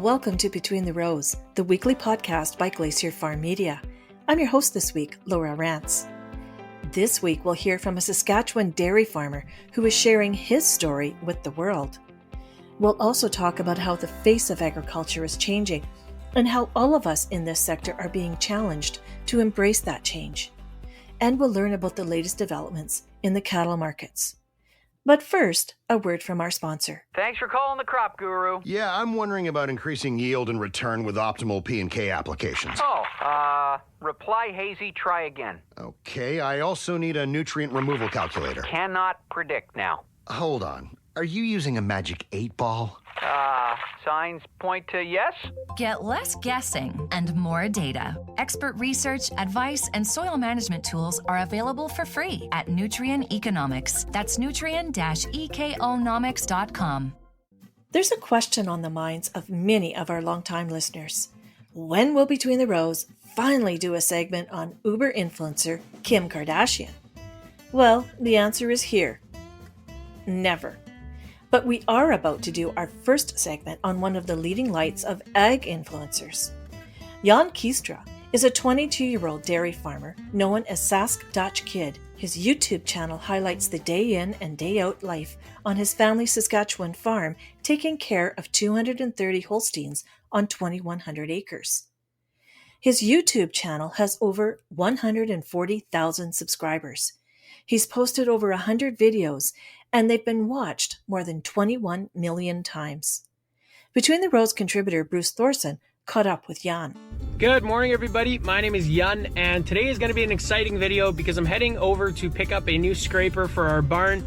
Welcome to Between the Rows, the weekly podcast by Glacier Farm Media. I'm your host this week, Laura Rance. This week we'll hear from a Saskatchewan dairy farmer who is sharing his story with the world. We'll also talk about how the face of agriculture is changing and how all of us in this sector are being challenged to embrace that change. And we'll learn about the latest developments in the cattle markets. But first, a word from our sponsor. Thanks for calling the Crop Guru. Yeah, I'm wondering about increasing yield and return with optimal P&K applications. Reply hazy, try again. Okay, I also need a nutrient removal calculator. Cannot predict now. Hold on. Are you using a magic 8-ball? Signs point to yes? Get less guessing and more data. Expert research, advice, and soil management tools are available for free at Nutrien Economics. That's nutrien-economics.com. There's a question on the minds of many of our longtime listeners. When will Between the Rows finally do a segment on Uber influencer Kim Kardashian? Well, the answer is here. Never. But we are about to do our first segment on one of the leading lights of ag influencers. Jan Kiestra is a 22-year-old dairy farmer known as Sask Dutch Kid. His YouTube channel highlights the day in and day out life on his family's Saskatchewan farm, taking care of 230 Holsteins on 2,100 acres. His YouTube channel has over 140,000 subscribers. He's posted over 100 videos, and they've been watched more than 21 million times. Between the Rows contributor Bruce Thorson caught up with Jan. Good morning, everybody. My name is Jan, and today is going to be an exciting video because I'm heading over to pick up a new scraper for our barn.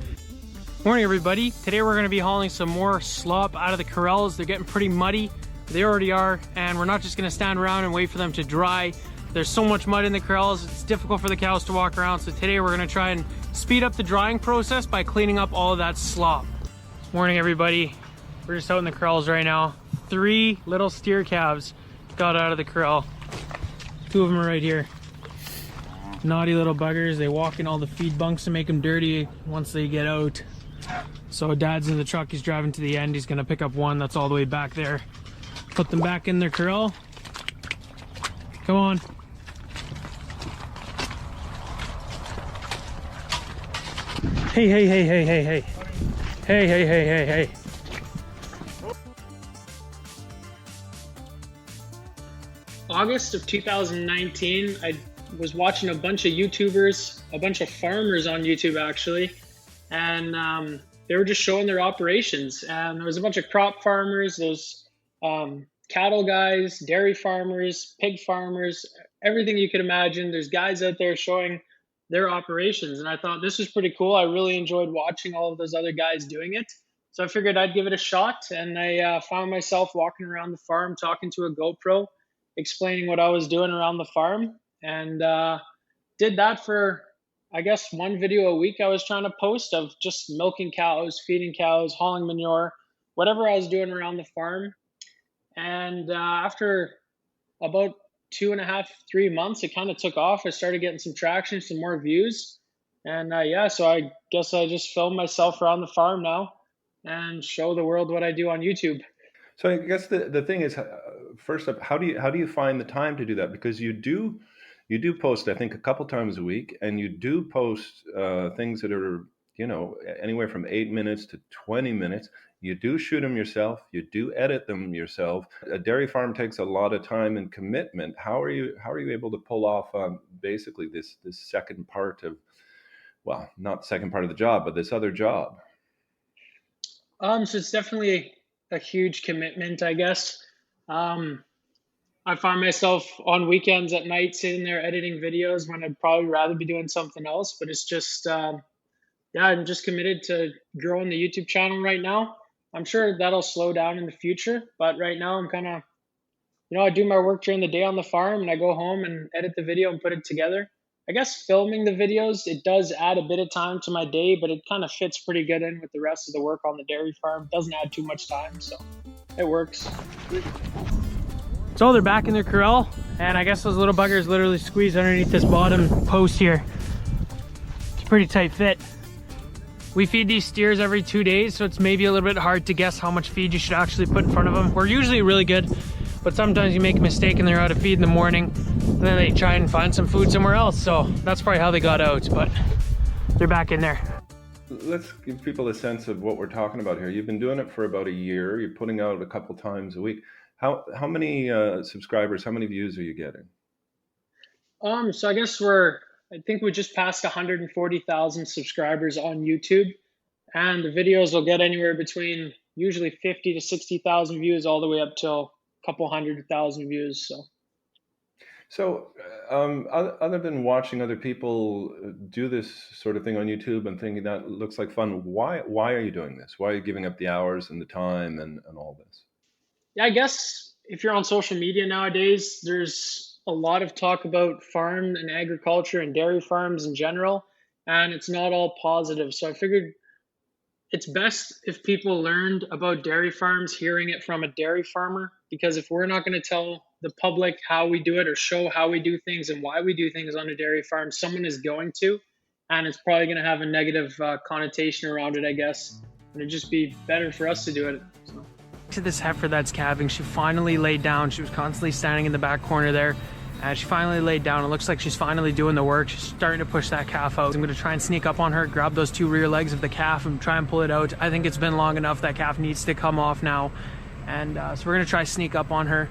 Morning, everybody. Today we're going to be hauling some more slop out of the corrals. They're getting pretty muddy. They already are, and we're not just going to stand around and wait for them to dry. There's so much mud in the corrals, it's difficult for the cows to walk around, so today we're going to try and speed up the drying process by cleaning up all of that slop. Morning, everybody. We're just out in the corrals right now. 3 little steer calves got out of the corral. 2 of them are right here. Naughty little buggers. They walk in all the feed bunks and make them dirty once they get out. So Dad's in the truck, he's driving to the end. He's going to pick up one that's all the way back there. Put them back in their corral. Come on. Hey, hey, hey, hey, hey, hey. Hey, hey, hey, hey, hey. August of 2019, I was watching a bunch of YouTubers, a bunch of farmers on YouTube actually, and they were just showing their operations. And there was a bunch of crop farmers, those cattle guys, dairy farmers, pig farmers, everything you could imagine. There's guys out there showing their operations, and I thought this was pretty cool. I really enjoyed watching all of those other guys doing it, so I figured I'd give it a shot. And I found myself walking around the farm talking to a GoPro, explaining what I was doing around the farm, and did that for, I guess, 1 video a week I was trying to post of just milking cows, feeding cows, hauling manure, whatever I was doing around the farm. And after about 2.5, 3 months, it kind of took off. I started getting some traction, some more views. And so I guess I just film myself around the farm now and show the world what I do on YouTube. So I guess the thing is, first up, how do you find the time to do that? Because you do post, I think, a couple times a week, and you do post things that are, anywhere from 8 minutes to 20 minutes. You do shoot them yourself. You do edit them yourself. A dairy farm takes a lot of time and commitment. How are you able to pull off basically this second part of, well, not the second part of the job, but this other job? So it's definitely a huge commitment, I guess. I find myself on weekends at night sitting there editing videos when I'd probably rather be doing something else. But it's just, I'm just committed to growing the YouTube channel right now. I'm sure that'll slow down in the future, but right now I'm kind of, I do my work during the day on the farm, and I go home and edit the video and put it together. I guess filming the videos, it does add a bit of time to my day, but it kind of fits pretty good in with the rest of the work on the dairy farm. It doesn't add too much time, so it works. So they're back in their corral, and I guess those little buggers literally squeeze underneath this bottom post here. It's a pretty tight fit. We feed these steers every 2 days, so it's maybe a little bit hard to guess how much feed you should actually put in front of them. We're usually really good, but sometimes you make a mistake and they're out of feed in the morning, and then they try and find some food somewhere else. So that's probably how they got out, but they're back in there. Let's give people a sense of what we're talking about here. You've been doing it for about a year. You're putting out a couple times a week. How many subscribers, how many views are you getting? So I guess I think we just passed 140,000 subscribers on YouTube, and the videos will get anywhere between usually 50 to 60,000 views all the way up to a couple 100,000 views. So other than watching other people do this sort of thing on YouTube and thinking that looks like fun, why are you doing this? Why are you giving up the hours and the time and all this? Yeah, I guess if you're on social media nowadays, there's a lot of talk about farm and agriculture and dairy farms in general, and it's not all positive. So I figured it's best if people learned about dairy farms hearing it from a dairy farmer, because if we're not going to tell the public how we do it or show how we do things and why we do things on a dairy farm, someone is going to, and it's probably going to have a negative connotation around it, I guess. And it'd just be better for us to do it. So. To this heifer that's calving, she finally laid down. She was constantly standing in the back corner there. And she finally laid down. It looks like she's finally doing the work. She's starting to push that calf out. I'm going to try and sneak up on her, grab those two rear legs of the calf and try and pull it out. I think it's been long enough. That calf needs to come off now. And so we're going to try to sneak up on her.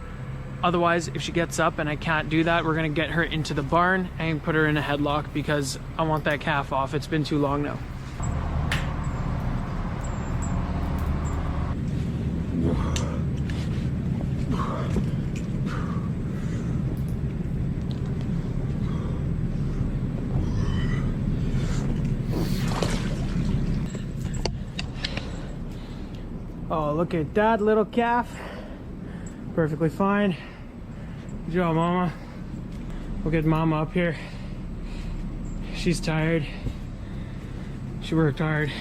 Otherwise, if she gets up and I can't do that, we're going to get her into the barn and put her in a headlock because I want that calf off. It's been too long now. Oh, look at that little calf. Perfectly fine. Good job, Mama. We'll get Mama up here. She's tired. She worked hard.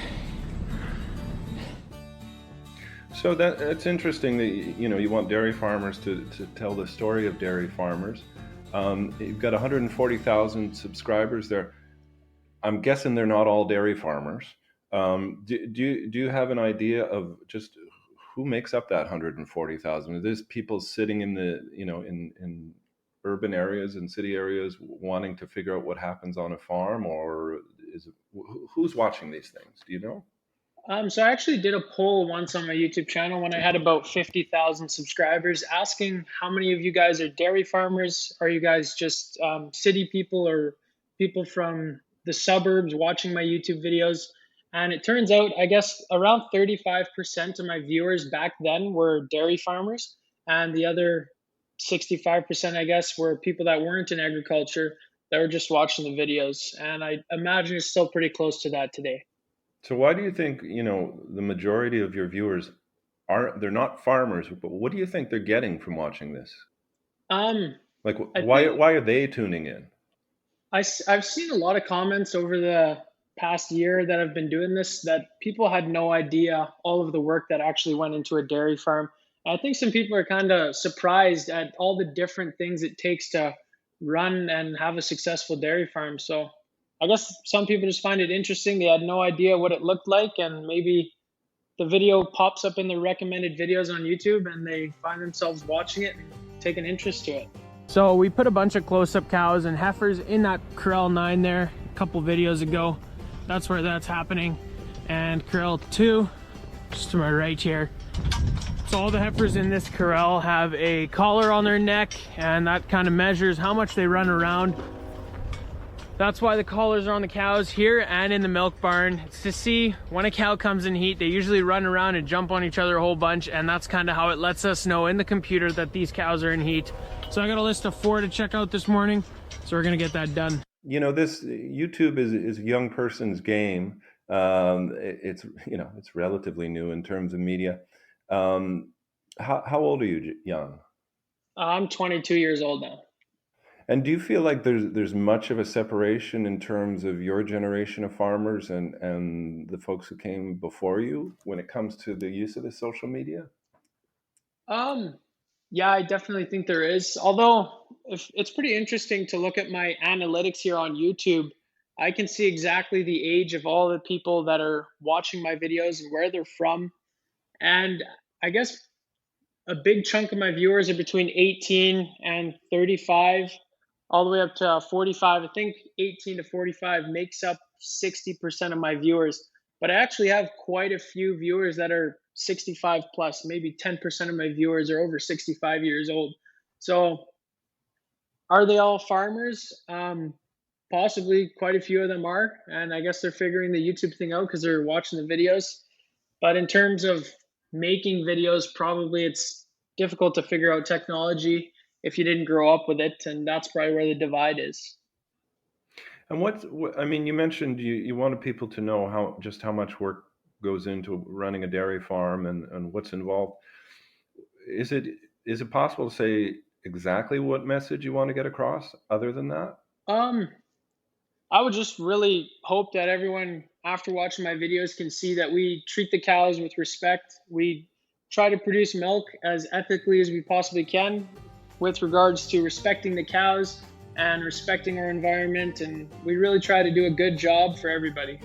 So that's interesting that you want dairy farmers to tell the story of dairy farmers. You've got 140,000 subscribers there. I'm guessing they're not all dairy farmers. Do you have an idea of just who makes up that 140,000? Are these people sitting in the in urban areas and city areas wanting to figure out what happens on a farm, or who's watching these things? Do you know? So I actually did a poll once on my YouTube channel when I had about 50,000 subscribers, asking how many of you guys are dairy farmers? Are you guys just city people or people from the suburbs watching my YouTube videos? And it turns out, I guess, around 35% of my viewers back then were dairy farmers. And the other 65%, I guess, were people that weren't in agriculture that were just watching the videos. And I imagine it's still pretty close to that today. So why do you think, the majority of your viewers they're not farmers, but what do you think they're getting from watching this? Why are they tuning in? I've seen a lot of comments over the past year that I've been doing this, that people had no idea all of the work that actually went into a dairy farm. I think some people are kind of surprised at all the different things it takes to run and have a successful dairy farm. So I guess some people just find it interesting. They had no idea what it looked like, and maybe the video pops up in the recommended videos on YouTube and they find themselves watching it and take an interest to it. So we put a bunch of close-up cows and heifers in that corral 9 there a couple videos ago. That's where that's happening. And corral 2, just to my right here. So all the heifers in this corral have a collar on their neck, and that kind of measures how much they run around. That's why the collars are on the cows here and in the milk barn. It's to see when a cow comes in heat. They usually run around and jump on each other a whole bunch, and that's kind of how it lets us know in the computer that these cows are in heat. So I got a list of 4 to check out this morning, so we're gonna get that done. This YouTube is a young person's game. It's relatively new in terms of media. How old are you, Young? I'm 22 years old now. And do you feel like there's much of a separation in terms of your generation of farmers and the folks who came before you when it comes to the use of the social media? Yeah, I definitely think there is. Although it's pretty interesting to look at my analytics here on YouTube. I can see exactly the age of all the people that are watching my videos and where they're from. And I guess a big chunk of my viewers are between 18 and 35, all the way up to 45. I think 18 to 45 makes up 60% of my viewers. But I actually have quite a few viewers that are 65 plus. Maybe 10% of my viewers are over 65 years old. So are they all farmers? Possibly quite a few of them are. And I guess they're figuring the YouTube thing out because they're watching the videos. But in terms of making videos, probably it's difficult to figure out technology if you didn't grow up with it. And that's probably where the divide is. And I mean, you mentioned you wanted people to know how much work goes into running a dairy farm and what's involved. Is it possible to say exactly what message you want to get across other than that? I would just really hope that everyone, after watching my videos, can see that we treat the cows with respect. We try to produce milk as ethically as we possibly can with regards to respecting the cows and respecting our environment. And we really try to do a good job for everybody.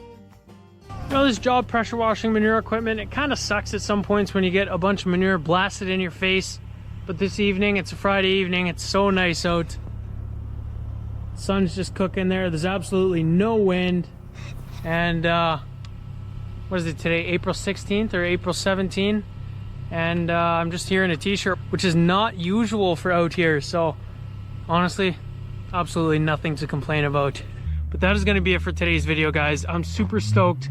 You know, this job pressure washing manure equipment, it kind of sucks at some points when you get a bunch of manure blasted in your face. But this evening, it's a Friday evening, it's so nice out. Sun's just cooking there. There's absolutely no wind. And what is it today? April 16th or April 17th? And I'm just here in a t-shirt, which is not usual for out here. So honestly, absolutely nothing to complain about. But that is going to be it for today's video, guys. I'm super stoked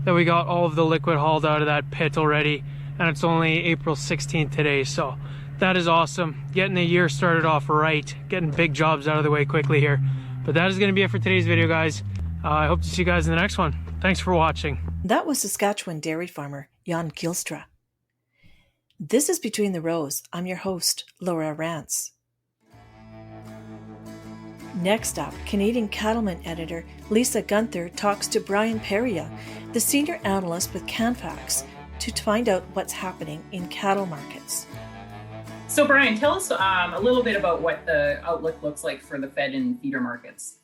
that we got all of the liquid hauled out of that pit already. And it's only April 16th today. So that is awesome. Getting the year started off right. Getting big jobs out of the way quickly here. But that is going to be it for today's video, guys. I hope to see you guys in the next one. Thanks for watching. That was Saskatchewan dairy farmer Jan Kielstra. This is Between the Rows. I'm your host, Laura Rance. Next up, Canadian cattleman editor Lisa Gunther talks to Brian Peria, the senior analyst with Canfax, to find out what's happening in cattle markets. So Brian, tell us a little bit about what the outlook looks like for the fed and feeder markets.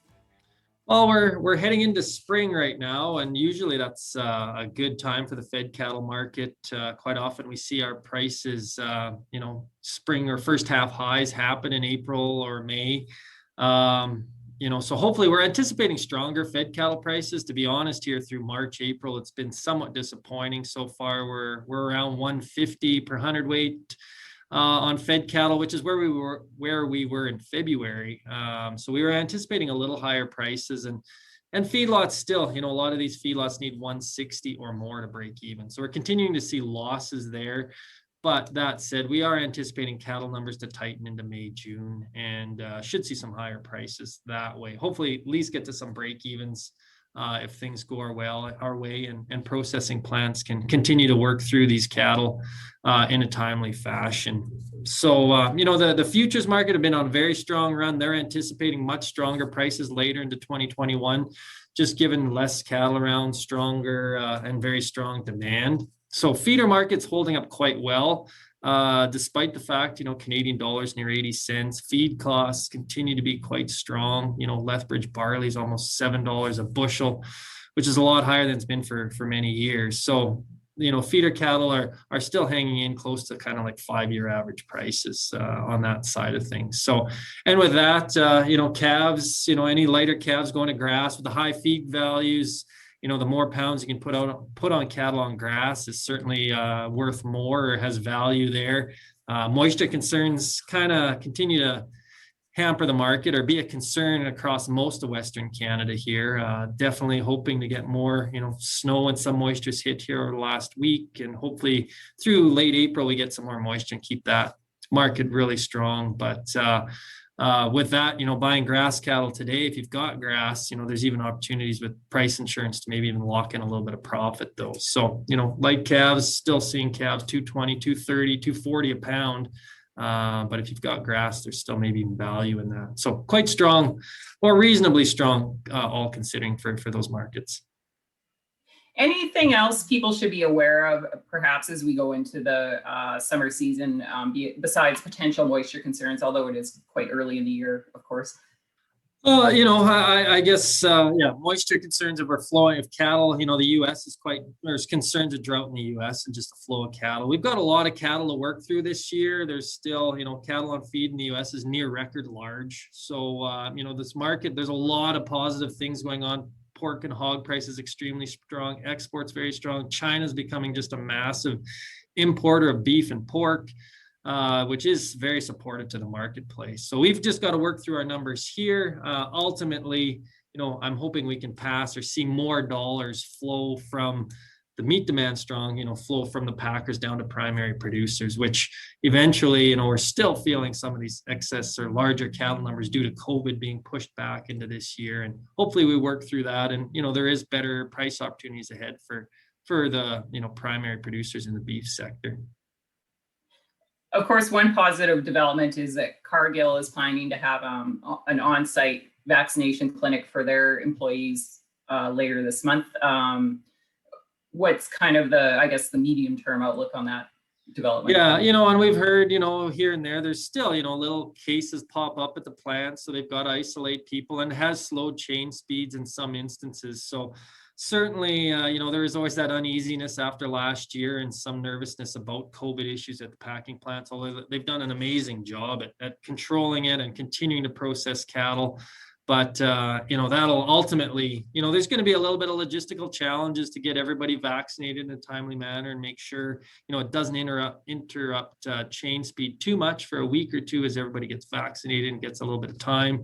Well, we're heading into spring right now, and usually that's a good time for the fed cattle market. Quite often we see our prices, spring or first half highs happen in April or May. So hopefully we're anticipating stronger fed cattle prices. To be honest, here through March, April, it's been somewhat disappointing so far. We're around 150 per hundredweight. On fed cattle, which is where we were in February. So we were anticipating a little higher prices, and feedlots still, a lot of these feedlots need 160 or more to break even. So we're continuing to see losses there. But that said, we are anticipating cattle numbers to tighten into May, June, and should see some higher prices that way. Hopefully at least get to some break evens if things go our way and processing plants can continue to work through these cattle in a timely fashion. So, the futures market have been on a very strong run. They're anticipating much stronger prices later into 2021, just given less cattle around, stronger and very strong demand. So feeder market's holding up quite well. Despite the fact, Canadian dollars near 80 cents, feed costs continue to be quite strong. Lethbridge barley is almost $7 a bushel, which is a lot higher than it's been for many years. So, feeder cattle are still hanging in close to kind of like 5-year average prices on that side of things. So, and with that, calves, any lighter calves going to grass with the high feed values, the more pounds you can put on cattle on grass is certainly worth more or has value there. Moisture concerns kind of continue to hamper the market or be a concern across most of Western Canada here. Definitely hoping to get more, snow and some moisture's hit here over the last week, and hopefully through late April we get some more moisture and keep that market really strong. But with that, buying grass cattle today, if you've got grass, there's even opportunities with price insurance to maybe even lock in a little bit of profit though. So, light calves, still seeing calves 220, 230, 240 a pound. But if you've got grass, there's still maybe even value in that. So quite strong or reasonably strong, all considering for those markets. Anything else people should be aware of, perhaps as we go into the summer season, besides potential moisture concerns, although it is quite early in the year, of course? I guess, moisture concerns of overflowing of cattle. The U.S. there's concerns of drought in the U.S. and just the flow of cattle. We've got a lot of cattle to work through this year. There's still, cattle on feed in the U.S. is near record large. So, this market, there's a lot of positive things going on. Pork and hog prices extremely strong. Exports very strong. China's becoming just a massive importer of beef and pork. Which is very supportive to the marketplace. So we've just got to work through our numbers here. Ultimately, I'm hoping we can pass or see more dollars flow from the meat demand strong, flow from the packers down to primary producers, which eventually, we're still feeling some of these excess or larger cattle numbers due to COVID being pushed back into this year. And hopefully we work through that. And, there is better price opportunities ahead for the, primary producers in the beef sector. Of course, one positive development is that Cargill is planning to have an on-site vaccination clinic for their employees later this month. What's kind of the medium-term outlook on that development? Yeah, and we've heard, here and there's still, little cases pop up at the plant. So they've got to isolate people, and it has slowed chain speeds in some instances. So certainly, there is always that uneasiness after last year and some nervousness about COVID issues at the packing plants, although they've done an amazing job at controlling it and continuing to process cattle. But, that'll ultimately, there's going to be a little bit of logistical challenges to get everybody vaccinated in a timely manner and make sure, it doesn't interrupt chain speed too much for a week or two as everybody gets vaccinated and gets a little bit of time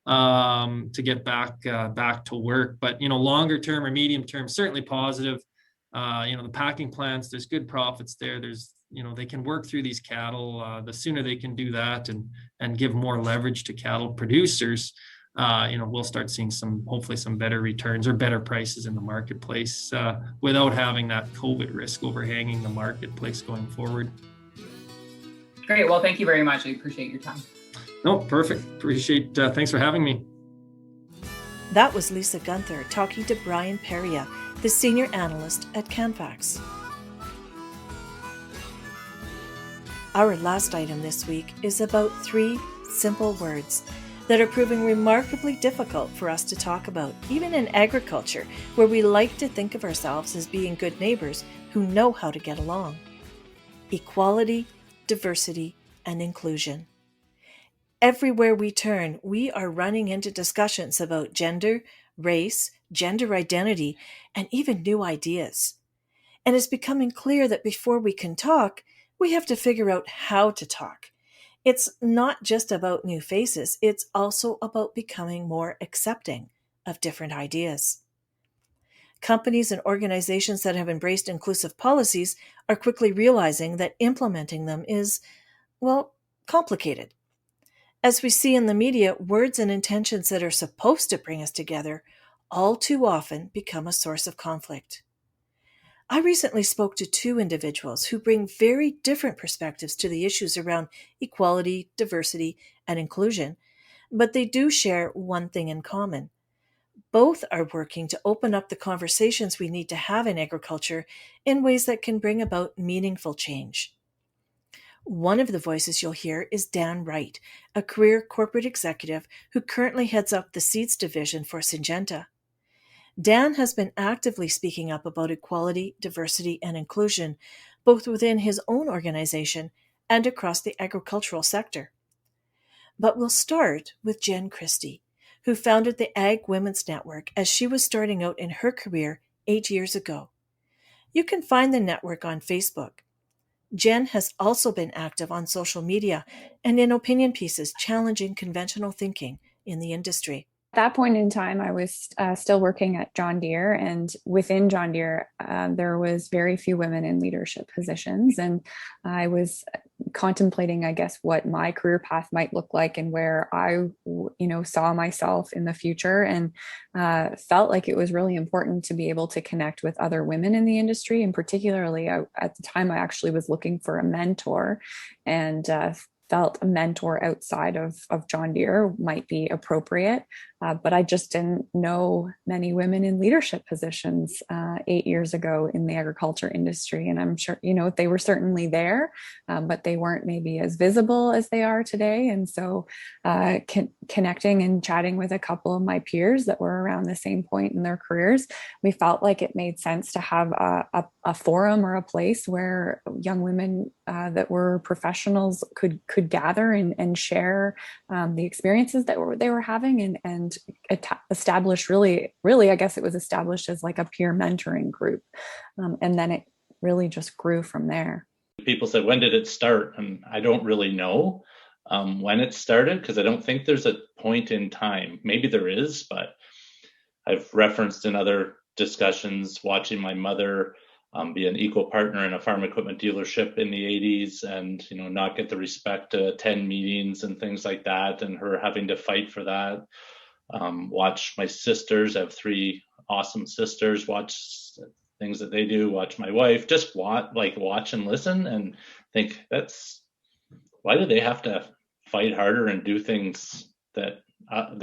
to get back to work. But, longer term or medium term, certainly positive. The packing plants, there's good profits there. There's, they can work through these cattle. The sooner they can do that and give more leverage to cattle producers, we'll start seeing hopefully some better returns or better prices in the marketplace without having that COVID risk overhanging the marketplace going forward. Great. Well, thank you very much. I appreciate your time. No, perfect. Appreciate, thanks for having me. That was Lisa Gunther talking to Brian Peria, the senior analyst at Canfax. Our last item this week is about 3 simple words that are proving remarkably difficult for us to talk about, even in agriculture, where we like to think of ourselves as being good neighbors who know how to get along. Equality, diversity, and inclusion. Everywhere we turn, we are running into discussions about gender, race, gender identity, and even new ideas. And it's becoming clear that before we can talk, we have to figure out how to talk. It's not just about new faces, it's also about becoming more accepting of different ideas. Companies and organizations that have embraced inclusive policies are quickly realizing that implementing them is, complicated. As we see in the media, words and intentions that are supposed to bring us together all too often become a source of conflict. I recently spoke to 2 individuals who bring very different perspectives to the issues around equality, diversity, and inclusion, but they do share one thing in common. Both are working to open up the conversations we need to have in agriculture in ways that can bring about meaningful change. One of the voices you'll hear is Dan Wright, a career corporate executive who currently heads up the seeds division for Syngenta. Dan has been actively speaking up about equality, diversity, and inclusion, both within his own organization and across the agricultural sector. But we'll start with Jen Christie, who founded the Ag Women's Network as she was starting out in her career 8 years ago. You can find the network on Facebook. Jen has also been active on social media and in opinion pieces challenging conventional thinking in the industry. At that point in time, I was still working at John Deere, and within John Deere, there was very few women in leadership positions. And I was contemplating, I guess, what my career path might look like and where I, saw myself in the future, and felt like it was really important to be able to connect with other women in the industry. And particularly, at the time, I actually was looking for a mentor, and felt a mentor outside of John Deere might be appropriate. but I just didn't know many women in leadership positions 8 years ago in the agriculture industry. And I'm sure, they were certainly there, but they weren't maybe as visible as they are today. And so connecting and chatting with a couple of my peers that were around the same point in their careers, we felt like it made sense to have a forum or a place where young women that were professionals could gather and share the experiences that they were having and establish really, I guess it was established as like a peer mentoring group. And then it really just grew from there. People said, when did it start? And I don't really know when it started, because I don't think there's a point in time. Maybe there is, but I've referenced in other discussions watching my mother be an equal partner in a farm equipment dealership in the 80s and, not get the respect to attend meetings and things like that, and her having to fight for that. Watch my sisters, I have 3 awesome sisters, watch things that they do, watch my wife, just watch and listen and think, why do they have to fight harder and do things that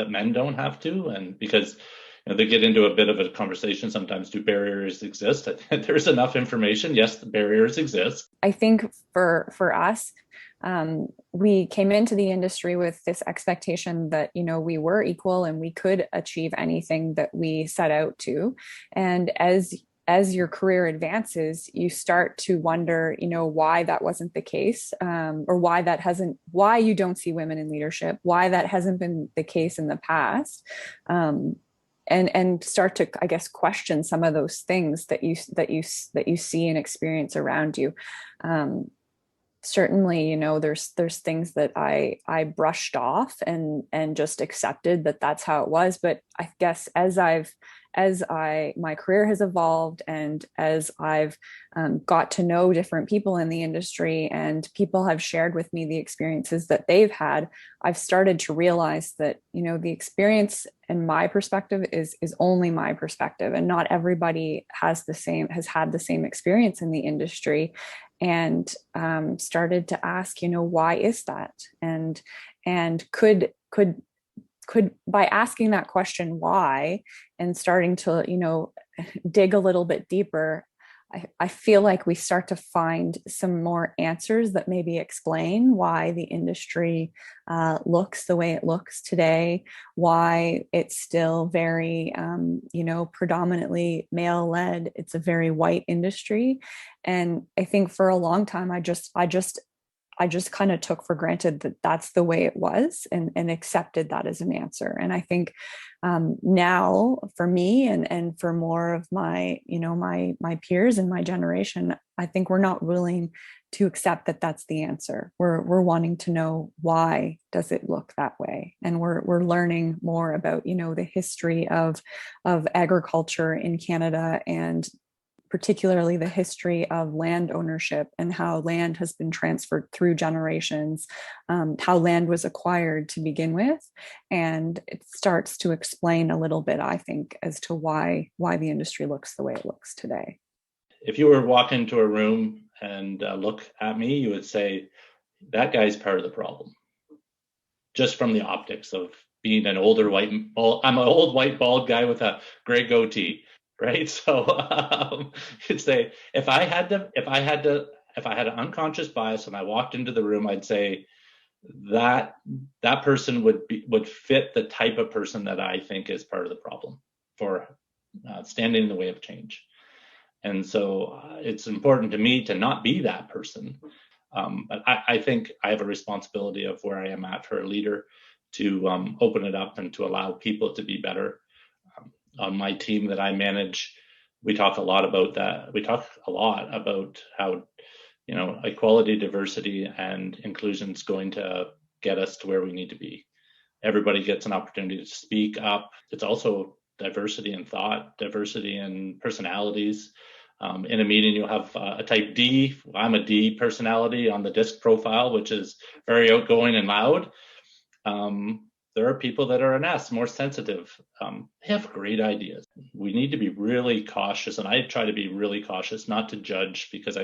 men don't have to? And because they get into a bit of a conversation sometimes, do barriers exist? I think there's enough information. Yes, the barriers exist. I think for us, we came into the industry with this expectation that, we were equal and we could achieve anything that we set out to. And as your career advances, you start to wonder, why that wasn't the case, or why you don't see women in leadership, why that hasn't been the case in the past. And start to, I guess, question some of those things that you see and experience around you. Certainly, there's things that I brushed off and just accepted that that's how it was. But I guess as my career has evolved and as I've got to know different people in the industry and people have shared with me the experiences that they've had, I've started to realize that, the experience and my perspective is only my perspective, and not everybody has had the same experience in the industry. And started to ask, why is that? And could by asking that question, why, and starting to, dig a little bit deeper, I feel like we start to find some more answers that maybe explain why the industry looks the way it looks today, why it's still very, predominantly male-led. It's a very white industry. And I think for a long time, I just kind of took for granted that that's the way it was and accepted that as an answer. And I think now for me and for more of my, my peers in my generation, I think we're not willing to accept that that's the answer. We're wanting to know, why does it look that way? And we're learning more about, the history of agriculture in Canada, and particularly the history of land ownership and how land has been transferred through generations, how land was acquired to begin with. And it starts to explain a little bit, I think, as to why the industry looks the way it looks today. If you were walking into a room and look at me, you would say, that guy's part of the problem. Just from the optics of being an older white, I'm an old white bald guy with a gray goatee. Right. So you'd say, if I had an unconscious bias and I walked into the room, I'd say that person would fit the type of person that I think is part of the problem for standing in the way of change. And so it's important to me to not be that person. But I think I have a responsibility of where I am at for a leader to open it up and to allow people to be better. On my team that I manage, we talk a lot about that. We talk a lot about how, equality, diversity, and inclusion is going to get us to where we need to be. Everybody gets an opportunity to speak up. It's also diversity in thought, diversity in personalities. In a meeting, you'll have a type D. I'm a D personality on the disc profile, which is very outgoing and loud. There are people that are an S, more sensitive. They have great ideas. We need to be really cautious, and I try to be really cautious not to judge, because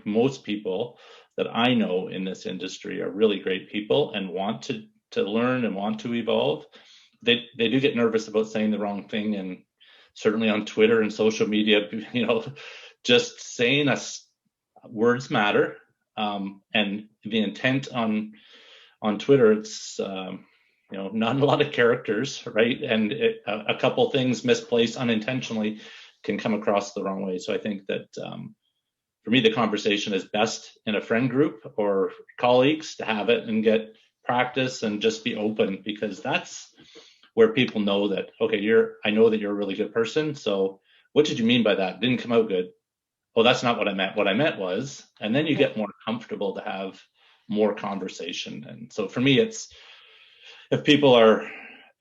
most people that I know in this industry are really great people and want to learn and want to evolve. they do get nervous about saying the wrong thing, and certainly on Twitter and social media, just saying words matter, and the intent on Twitter, it's not a lot of characters, right? And a couple things misplaced unintentionally can come across the wrong way. So I think that for me, the conversation is best in a friend group or colleagues to have it and get practice and just be open, because that's where people know that, okay, I know that you're a really good person. So what did you mean by that? Didn't come out good. Oh, that's not what I meant. What I meant was, and then you get more comfortable to have more conversation. And so for me, it's, if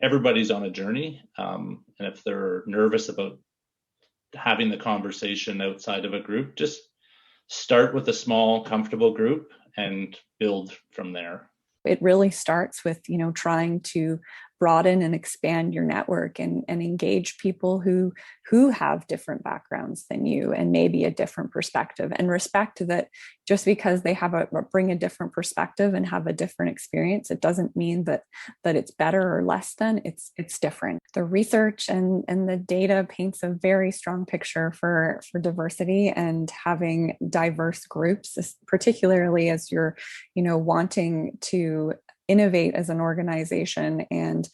everybody's on a journey, and if they're nervous about having the conversation outside of a group, just start with a small, comfortable group and build from there. It really starts with, trying to broaden and expand your network and engage people who have different backgrounds than you and maybe a different perspective, and respect that just because they bring a different perspective and have a different experience, it doesn't mean that it's better or less than. It's different. The research and the data paints a very strong picture for diversity, and having diverse groups, particularly as you're wanting to innovate as an organization, and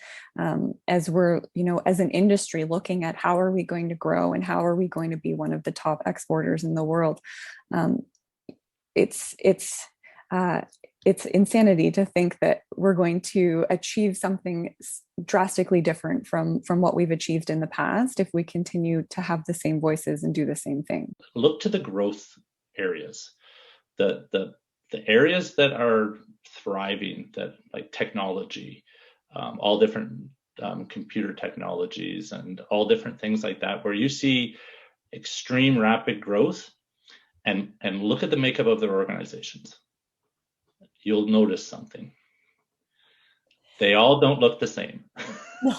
as we're as an industry looking at how are we going to grow and how are we going to be one of the top exporters in the world. It's insanity to think that we're going to achieve something drastically different from what we've achieved in the past if we continue to have the same voices and do the same thing. Look to the growth areas, the areas that are thriving, that like technology, all different computer technologies and all different things like that, where you see extreme rapid growth, and look at the makeup of their organizations. You'll notice something. They all don't look the same. No.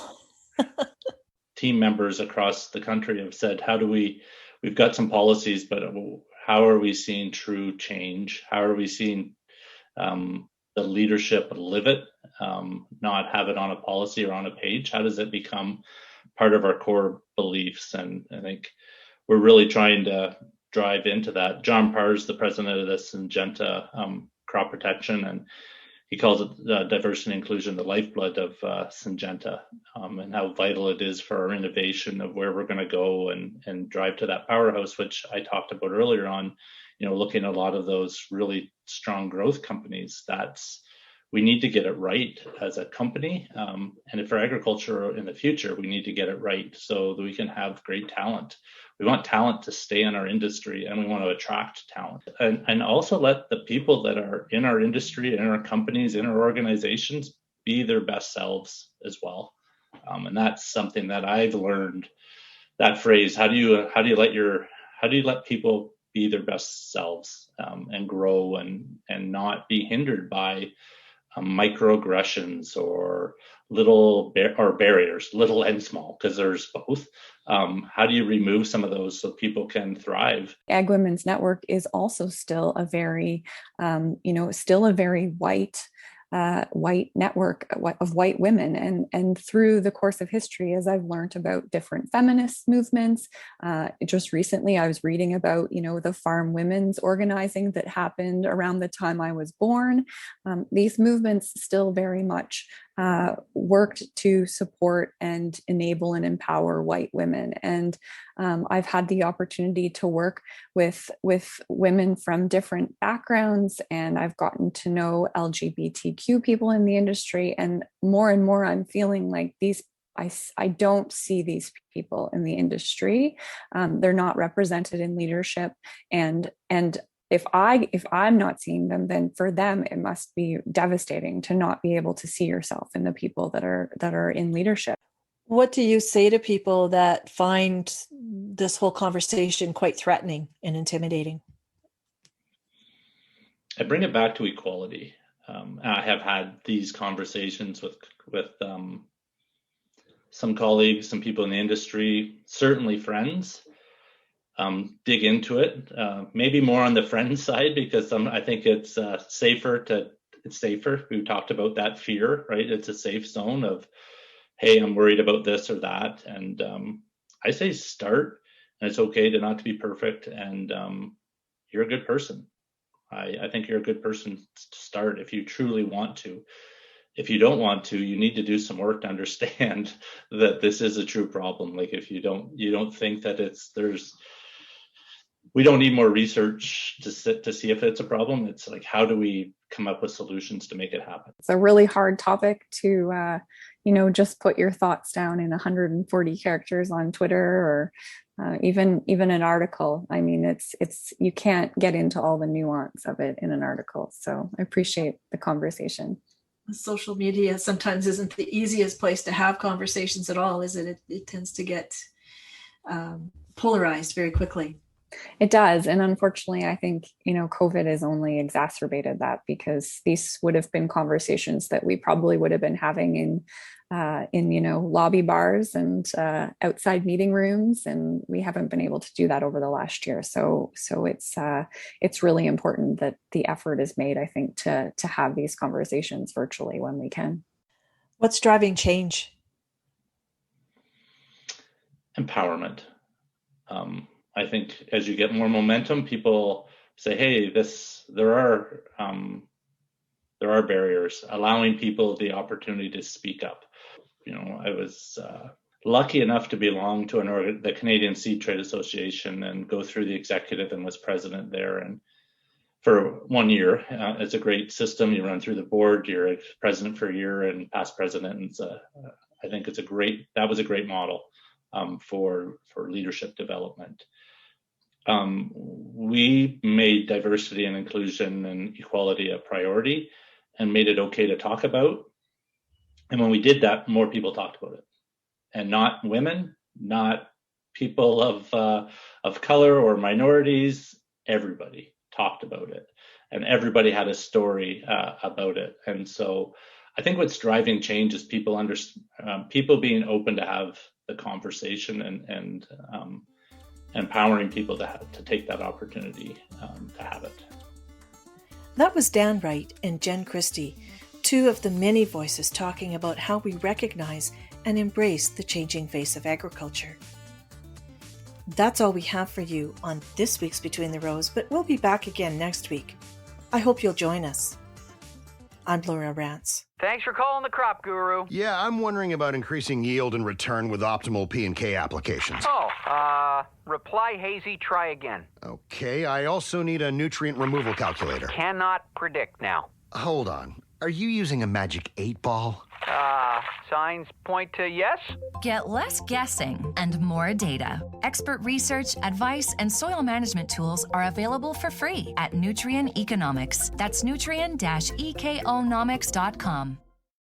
Team members across the country have said, we've got some policies, but how are we seeing true change? How are we seeing the leadership live it, not have it on a policy or on a page? How does it become part of our core beliefs? And I think we're really trying to drive into that. John Parr's the president of the Syngenta crop protection, and he calls it diversity and inclusion, the lifeblood of Syngenta, and how vital it is for our innovation of where we're going to go and drive to that powerhouse, which I talked about earlier on, looking at a lot of those really strong growth companies. We need to get it right as a company. And for agriculture in the future, we need to get it right so that we can have great talent. We want talent to stay in our industry, and we want to attract talent, and also let the people that are in our industry, in our companies, in our organizations be their best selves as well. And that's something that I've learned, that phrase, how do you let people be their best selves, and grow and not be hindered by microaggressions or barriers, little and small, because there's both. How do you remove some of those so people can thrive? Ag Women's Network is also still a very, white network of white women, and through the course of history, as I've learned about different feminist movements, just recently I was reading about the farm women's organizing that happened around the time I was born. These movements still very much worked to support and enable and empower white women. And I've had the opportunity to work with women from different backgrounds, and I've gotten to know LGBTQ people in the industry. And more I'm feeling like I don't see these people in the industry. They're not represented in leadership, and if I'm not seeing them, then for them it must be devastating to not be able to see yourself in the people that are in leadership. What do you say to people that find this whole conversation quite threatening and intimidating? I bring it back to equality. I have had these conversations with some colleagues, some people in the industry, certainly friends. Dig into it, maybe more on the friend side, because I think it's safer. We talked about that fear, right? It's a safe zone of hey, I'm worried about this or that. And I say start, and it's okay to not to be perfect. And you're a good person. I think you're a good person to start if you truly want to. If you don't want to, you need to do some work to understand that this is a true problem. Like if you don't think that we don't need more research to see if it's a problem. It's like, how do we come up with solutions to make it happen? It's a really hard topic to, just put your thoughts down in 140 characters on Twitter or even an article. I mean, it's you can't get into all the nuance of it in an article. So I appreciate the conversation. Social media sometimes isn't the easiest place to have conversations at all, is it? It tends to get polarized very quickly. It does. And unfortunately, I think, COVID has only exacerbated that, because these would have been conversations that we probably would have been having in lobby bars and outside meeting rooms. And we haven't been able to do that over the last year. So it's really important that the effort is made, I think, to have these conversations virtually when we can. What's driving change? Empowerment. I think as you get more momentum, people say, hey, there are barriers, allowing people the opportunity to speak up. I was lucky enough to belong to the Canadian Seed Trade Association and go through the executive and was president there. And for 1 year, it's a great system. You run through the board, you're president for a year and past president. And I think that was a great model for leadership development. We made diversity and inclusion and equality a priority and made it okay to talk about. And when we did that, more people talked about it, and not women, not people of color or minorities. Everybody talked about it, and everybody had a story about it. And so I think what's driving change is people being open to have the conversation and empowering people to take that opportunity to have it. That was Dan Wright and Jen Christie, two of the many voices talking about how we recognize and embrace the changing face of agriculture. That's all we have for you on this week's Between the Rows, but we'll be back again next week. I hope you'll join us. I'm Laura Rance. Thanks for calling the Crop Guru. Yeah, I'm wondering about increasing yield and return with optimal P&K applications. Reply hazy, try again. Okay, I also need a nutrient removal calculator. Cannot predict now. Hold on. Are you using a magic 8-ball? Signs point to yes. Get less guessing and more data. Expert research, advice, and soil management tools are available for free at Nutrien Economics. That's nutrien-economics.com.